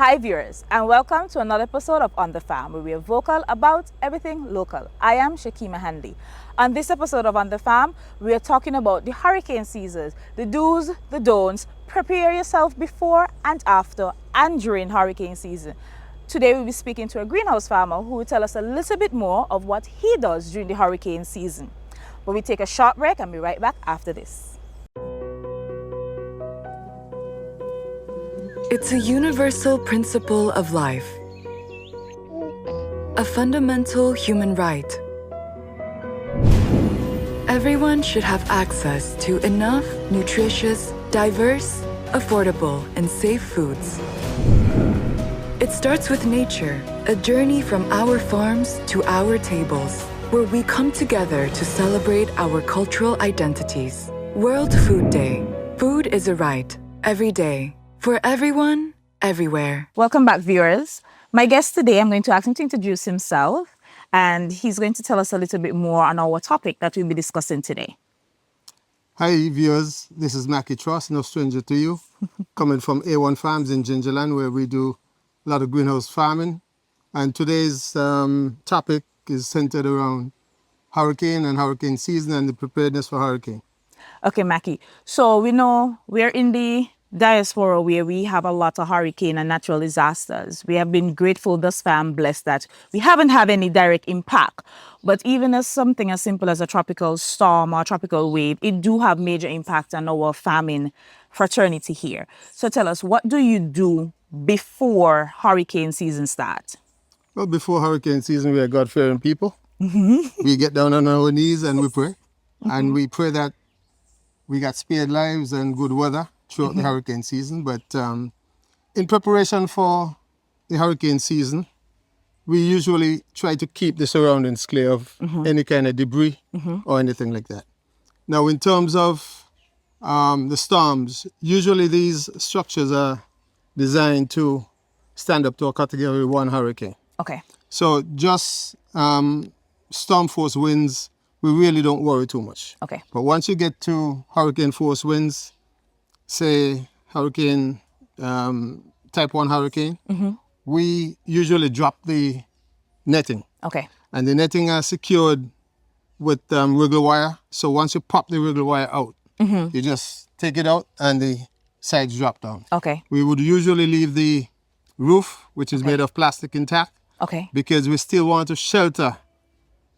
Hi viewers, and welcome to another episode of On the Farm, where we are vocal about everything local. I am Shakima Handy. On this episode of On the Farm, we are talking about the hurricane seasons, the do's, the don'ts. Prepare yourself before and after and during hurricane season. Today we'll be speaking to a greenhouse farmer who will tell us a little bit more of what he does during the hurricane season. But we take a short break and be right back after this. It's a universal principle of life, a fundamental human right. Everyone should have access to enough nutritious, diverse, affordable, and safe foods. It starts with nature, a journey from our farms to our tables, where we come together to celebrate our cultural identities. World Food Day. Food is a right, every day. For everyone, everywhere. Welcome back, viewers. My guest today, I'm going to ask him to introduce himself, and he's going to tell us a little bit more on our topic that we'll be discussing today. Hi, viewers. This is Mackie Tross, no stranger to you, coming from A1 Farms in Gingerland, where we do a lot of greenhouse farming. And today's topic is centered around hurricane and hurricane season and the preparedness for hurricane. Okay, Mackie. So we know we're in the diaspora where we have a lot of hurricane and natural disasters. We have been grateful thus far and blessed that we haven't had any direct impact. But even as something as simple as a tropical storm or tropical wave, it do have major impact on our farming fraternity here. So tell us, what do you do before hurricane season starts? Well, before hurricane season, we are God-fearing people. We get down on our knees and we pray. And we pray that we got spared lives and good weather throughout the hurricane season. But in preparation for the hurricane season, we usually try to keep the surroundings clear of any kind of debris or anything like that. Now, in terms of the storms, usually these structures are designed to stand up to a category 1 hurricane. Okay. So just storm force winds, we really don't worry too much. Okay. But once you get to hurricane force winds, say hurricane, type 1 hurricane, we usually drop the netting. Okay. And the netting are secured with wiggle wire. So once you pop the wiggle wire out, you just take it out and the sides drop down. Okay. We would usually leave the roof, which is made of plastic, intact. Okay. Because we still want to shelter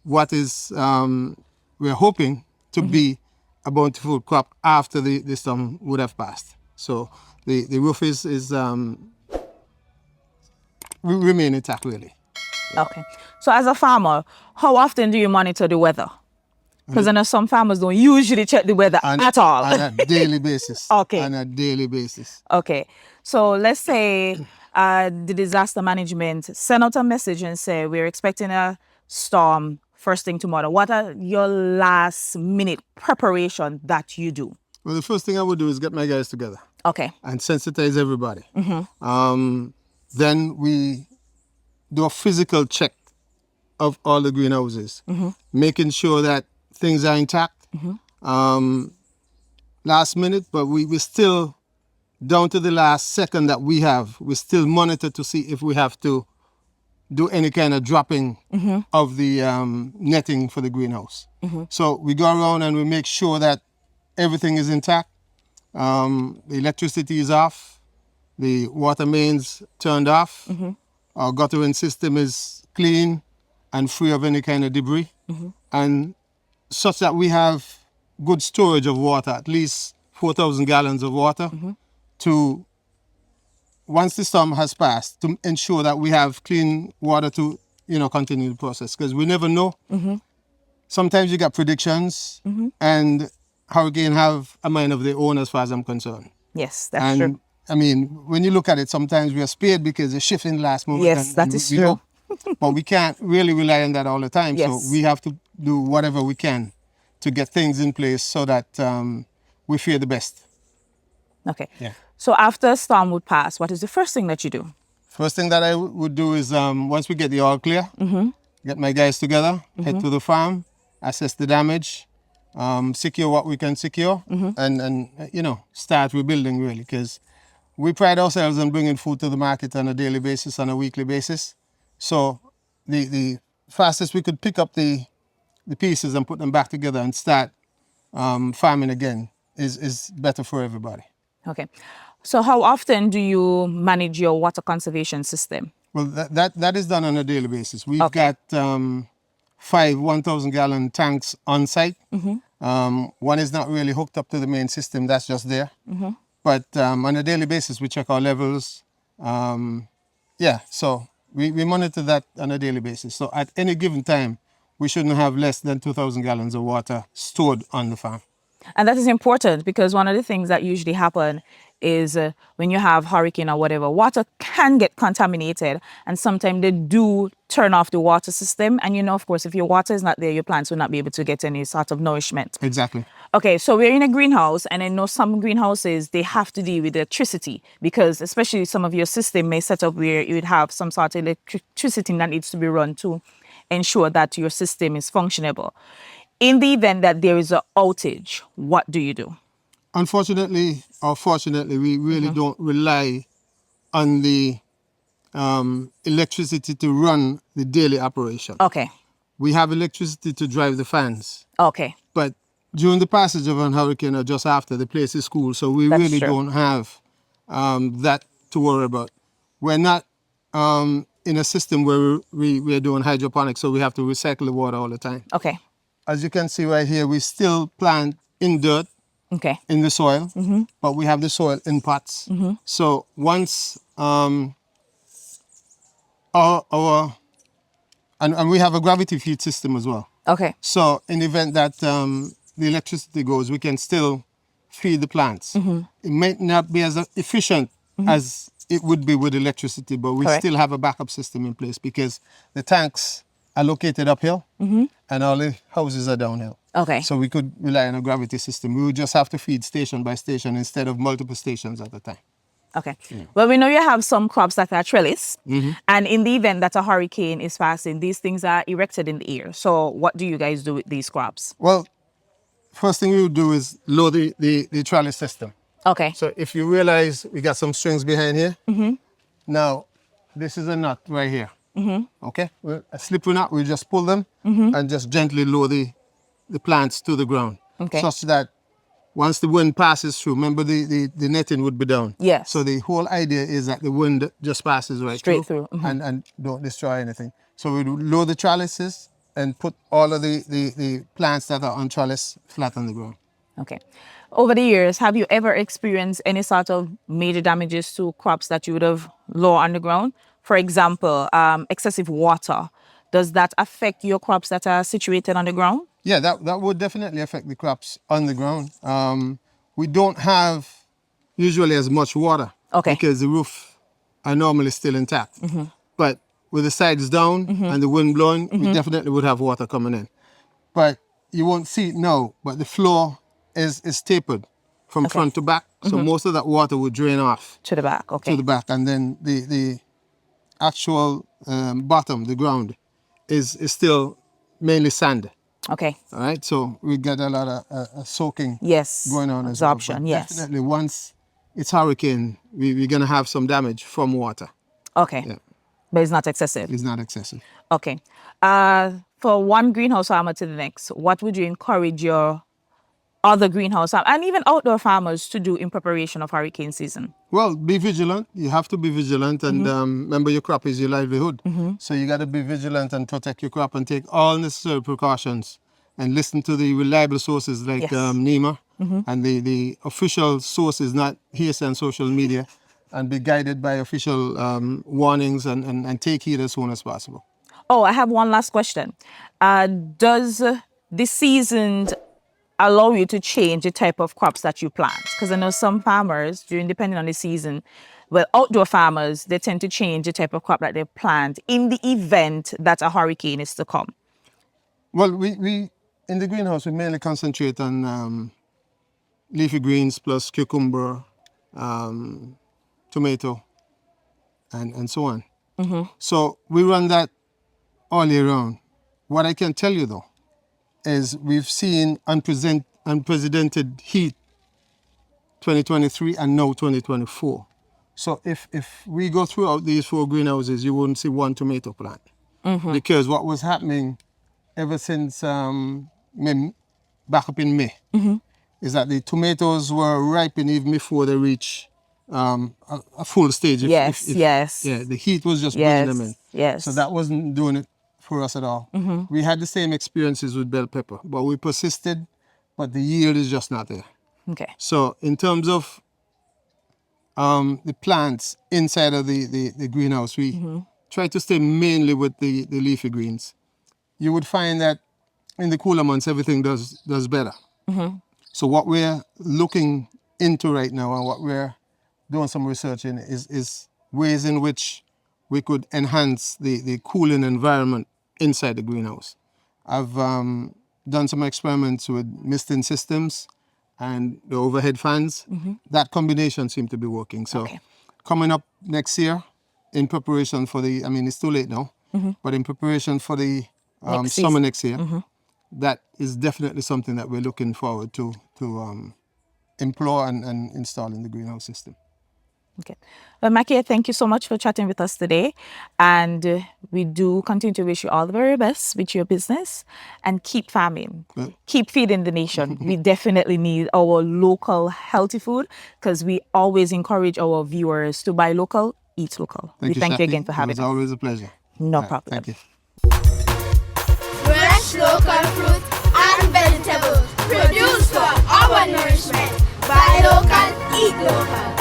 what is, we're hoping to be a bountiful crop after the storm would have passed. So the roof is remain intact, really. Okay. So as a farmer, how often do you monitor the weather? Because I know some farmers don't usually check the weather at all. On a daily basis. Okay. On a daily basis. Okay. So let's say the disaster management send out a message and say, we're expecting a storm first thing tomorrow. What are your last minute preparation that you do? Well, the first thing I would do is get my guys together. Okay. And sensitize everybody. Then we do a physical check of all the greenhouses, making sure that things are intact. Last minute, but we still, down to the last second that we still monitor to see if we have to do any kind of dropping of the netting for the greenhouse. So we go around and we make sure that everything is intact. The electricity is off, the water mains turned off, our guttering system is clean and free of any kind of debris, and such that we have good storage of water, at least 4,000 gallons of water, to, once the storm has passed, to ensure that we have clean water to, continue the process. Because we never know. Sometimes you got predictions, and hurricane have a mind of their own as far as I'm concerned. Yes, that's true. I mean, when you look at it, sometimes we are spared because they're shifting last moment. Yes, that is true. But we can't really rely on that all the time. Yes. So we have to do whatever we can to get things in place so that we fear the best. Okay. Yeah. So after a storm would pass, what is the first thing that you do? First thing that I would do is once we get the all clear, get my guys together, head to the farm, assess the damage, secure what we can secure, and start rebuilding really, because we pride ourselves on bringing food to the market on a daily basis, on a weekly basis. So the fastest we could pick up the pieces and put them back together and start farming again is better for everybody. Okay. So how often do you manage your water conservation system? Well, that is done on a daily basis. We've Okay. got 5 1,000-gallon tanks on site. One is not really hooked up to the main system, that's just there. But on a daily basis, we check our levels. So we monitor that on a daily basis. So at any given time, we shouldn't have less than 2,000 gallons of water stored on the farm. And that is important because one of the things that usually happen is when you have hurricane or whatever, water can get contaminated, and sometimes they do turn off the water system. And you know, of course, if your water is not there, your plants will not be able to get any sort of nourishment. Exactly. Okay, so we're in a greenhouse, and I know some greenhouses, they have to deal with electricity because especially some of your system may set up where you would have some sort of electricity that needs to be run to ensure that your system is functionable. In the event that there is an outage, what do you do? Unfortunately or fortunately, we really don't rely on the electricity to run the daily operation. Okay, We have electricity to drive the fans, okay, but during the passage of an hurricane or just after, the place is cool, so we That's really true. don't have that to worry about. We're not in a system where we're doing hydroponics, so we have to recycle the water all the time. okay, As you can see right here, we still plant in dirt, okay, in the soil, but we have the soil in pots. So once and we have a gravity feed system as well. okay, So in the event that the electricity goes, we can still feed the plants. It might not be as efficient as it would be with electricity, but we Correct. still have a backup system in place because the tanks are located uphill and all the houses are downhill. okay. So we could rely on a gravity system. We would just have to feed station by station instead of multiple stations at a time. Okay. Well, we know you have some crops that are trellis, and in the event that a hurricane is passing, these things are erected in the air. So what do you guys do with these crops? Well, first thing we would do is load the trellis system. Okay. So if you realize we got some strings behind here, now this is a nut right here. Okay, a slippery knot, we just pull them and just gently lower the plants to the ground. Okay. Such that once the wind passes through, remember the netting would be down. Yes. So the whole idea is that the wind just passes right Straight through. and don't destroy anything. So we lower the trellises and put all of the plants that are on trellis flat on the ground. Okay. Over the years, have you ever experienced any sort of major damages to crops that you would have lower on the ground? For example, excessive water. Does that affect your crops that are situated on the ground? Yeah, that would definitely affect the crops on the ground. We don't have usually as much water because the roof are normally still intact. But with the sides down and the wind blowing, we definitely would have water coming in. But you won't see it now, but the floor is tapered from front to back. So most of that water would drain off To the back, okay. to the back. And then the actual bottom, the ground, is still mainly sand. Okay. All right, so we get a lot of soaking Yes. going on as Absorption, well. But yes. definitely once it's hurricane, we're going to have some damage from water. Okay. Yeah. But it's not excessive. It's not excessive. Okay. For one greenhouse farmer to the next, what would you encourage your other greenhouse and even outdoor farmers to do in preparation of hurricane season? Well, be vigilant. You have to be vigilant, and remember your crop is your livelihood. So you got to be vigilant and protect your crop and take all necessary precautions and listen to the reliable sources like Yes. NEMA and the official sources, not hearsay on social media, and be guided by official warnings and take heed as soon as possible. Oh, I have one last question. Does the season allow you to change the type of crops that you plant? Because I know some farmers, depending on the season, well, outdoor farmers, they tend to change the type of crop that they plant in the event that a hurricane is to come. Well, we in the greenhouse, we mainly concentrate on leafy greens plus cucumber, tomato, and so on. So we run that all year round. What I can tell you, though, is we've seen unprecedented heat 2023 and now 2024. So if we go throughout these 4 greenhouses, you wouldn't see one tomato plant. Because what was happening ever since back up in May is that the tomatoes were ripening even before they reach a full stage. Yes. Yeah, the heat was just bringing them in. Yes. So that wasn't doing it for us at all. We had the same experiences with bell pepper, but we persisted, but the yield is just not there. Okay. So in terms of the plants inside of the greenhouse, we try to stay mainly with the leafy greens. You would find that in the cooler months, everything does better. So what we're looking into right now and what we're doing some research in is ways in which we could enhance the cooling environment inside the greenhouse. I've done some experiments with misting systems and the overhead fans. That combination seemed to be working. So coming up next year, in preparation for the, I mean, it's too late now, but in preparation for the summer next year, that is definitely something that we're looking forward to employ and install in the greenhouse system. Okay. Well, Mackie, thank you so much for chatting with us today. And we do continue to wish you all the very best with your business and keep farming. Keep feeding the nation. We definitely need our local healthy food because we always encourage our viewers to buy local, eat local. Thank Thank you again for having us. It was always a pleasure. No problem. Thank you. Fresh local fruit and vegetables produced for our nourishment. Buy local, eat local.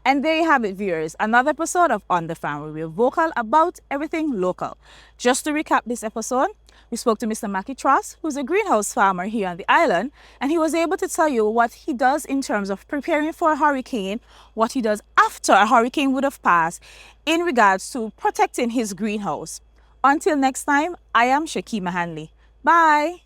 And there you have it, viewers. Another episode of On the Farm, where we're vocal about everything local. Just to recap this episode, we spoke to Mr. Mackie Tross, who's a greenhouse farmer here on the island, and he was able to tell you what he does in terms of preparing for a hurricane, what he does after a hurricane would have passed in regards to protecting his greenhouse. Until next time, I am Shakima Hanley. Bye.